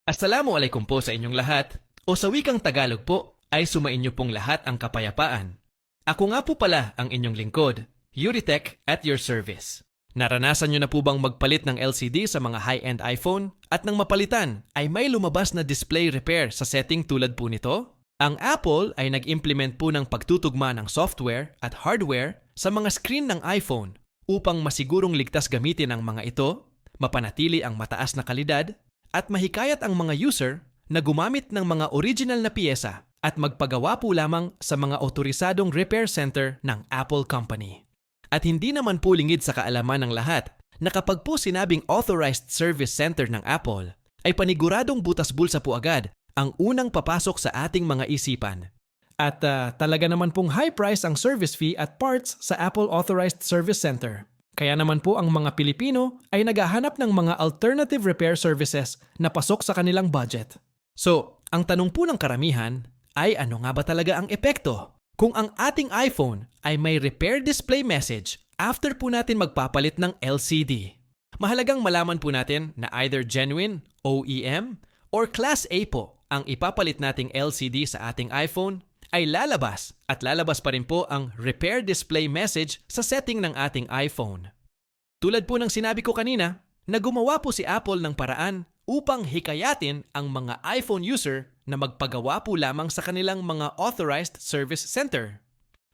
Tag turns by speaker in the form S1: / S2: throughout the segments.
S1: Assalamualaikum po sa inyong lahat, o sa wikang Tagalog po ay sumainyo pong lahat ang kapayapaan. Ako nga po pala ang inyong lingkod, Yuritech at your service. Naranasan nyo na po bang magpalit ng LCD sa mga high-end iPhone at nang mapalitan ay may lumabas na display repair sa setting tulad po nito? Ang Apple ay nag-implement po ng pagtutugma ng software at hardware sa mga screen ng iPhone upang masigurong ligtas gamitin ang mga ito, mapanatili ang mataas na kalidad, at mahikayat ang mga user na gumamit ng mga original na piyesa at magpagawa po lamang sa mga otorisadong repair center ng Apple Company. At hindi naman po lingid sa kaalaman ng lahat na kapag po sinabing authorized service center ng Apple, ay paniguradong butas-bulsa po agad ang unang papasok sa ating mga isipan. At talaga naman pong high price ang service fee at parts sa Apple Authorized Service Center. Kaya naman po ang mga Pilipino ay naghahanap ng mga alternative repair services na pasok sa kanilang budget. So, ang tanong po ng karamihan ay ano nga ba talaga ang epekto kung ang ating iPhone ay may repair display message after po natin magpapalit ng LCD? Mahalagang malaman po natin na either genuine, OEM, or Class A po ang ipapalit nating LCD sa ating iPhone ay lalabas at lalabas pa rin po ang repair display message sa setting ng ating iPhone. Tulad po ng sinabi ko kanina, na gumawa po si Apple ng paraan upang hikayatin ang mga iPhone user na magpagawa po lamang sa kanilang mga authorized service center.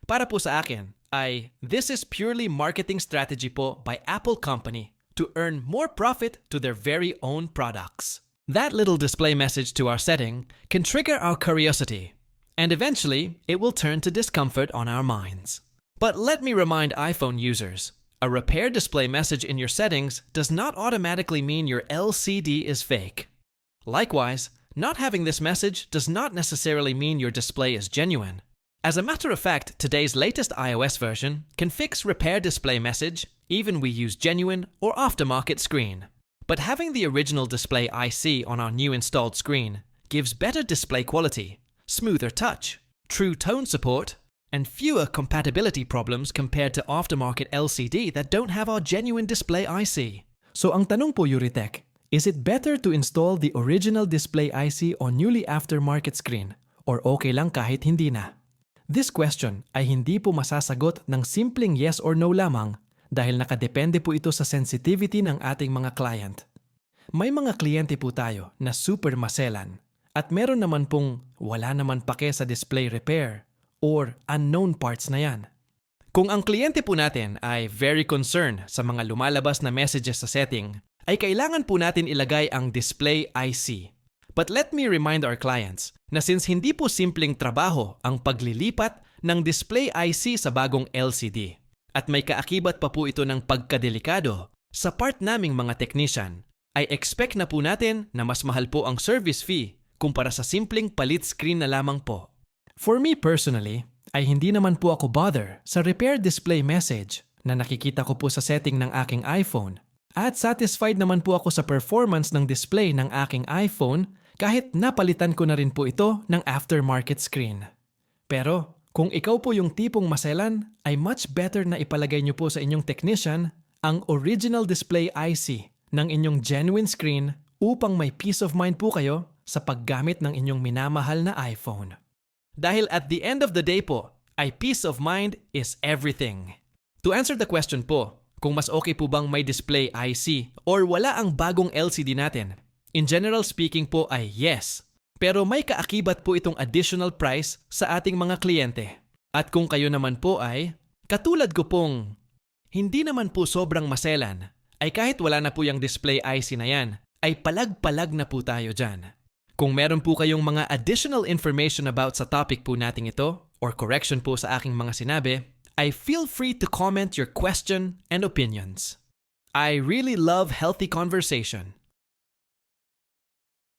S1: Para po sa akin ay this is purely marketing strategy po by Apple Company to earn more profit to their very own products. That little display message to our setting can trigger our curiosity, and eventually, it will turn to discomfort on our minds. But let me remind iPhone users, a repair display message in your settings does not automatically mean your LCD is fake. Likewise, not having this message does not necessarily mean your display is genuine. As a matter of fact, today's latest iOS version can fix repair display message, even we use genuine or aftermarket screen. But having the original display IC on our new installed screen gives better display quality, smoother touch, true tone support, and fewer compatibility problems compared to aftermarket LCD that don't have our genuine display IC. So ang tanong po, Yuritech, is it better to install the original display IC on newly aftermarket screen or okay lang kahit hindi na? This question ay hindi po masasagot ng simpleng yes or no lamang dahil nakadepende po ito sa sensitivity ng ating mga client. May mga kliyente po tayo na super maselan. At meron naman pong wala naman pake sa display repair or unknown parts na yan. Kung ang kliyente po natin ay very concerned sa mga lumalabas na messages sa setting, ay kailangan po natin ilagay ang display IC. But let me remind our clients na since hindi po simpleng trabaho ang paglilipat ng display IC sa bagong LCD at may kaakibat pa po ito ng pagkadelikado sa part naming mga technician, ay expect na po natin na mas mahal po ang service fee kumpara sa simpleng palit screen na lamang po. For me personally, ay hindi naman po ako bother sa repair display message na nakikita ko po sa setting ng aking iPhone at satisfied naman po ako sa performance ng display ng aking iPhone kahit napalitan ko na rin po ito ng aftermarket screen. Pero kung ikaw po yung tipong maselan, ay much better na ipalagay nyo po sa inyong technician ang original display IC ng inyong genuine screen upang may peace of mind po kayo sa paggamit ng inyong minamahal na iPhone. Dahil at the end of the day po, ay peace of mind is everything. To answer the question po, kung mas okay po bang may display IC or wala ang bagong LCD natin, in general speaking po ay yes. Pero may kaakibat po itong additional price sa ating mga kliyente. At kung kayo naman po ay, katulad ko pong, hindi naman po sobrang maselan, ay kahit wala na po yung display IC na yan, ay palag-palag na po tayo dyan. Kung meron po kayong mga additional information about sa topic po nating ito or correction po sa aking mga sinabi, ay feel free to comment your question and opinions. I really love healthy conversation.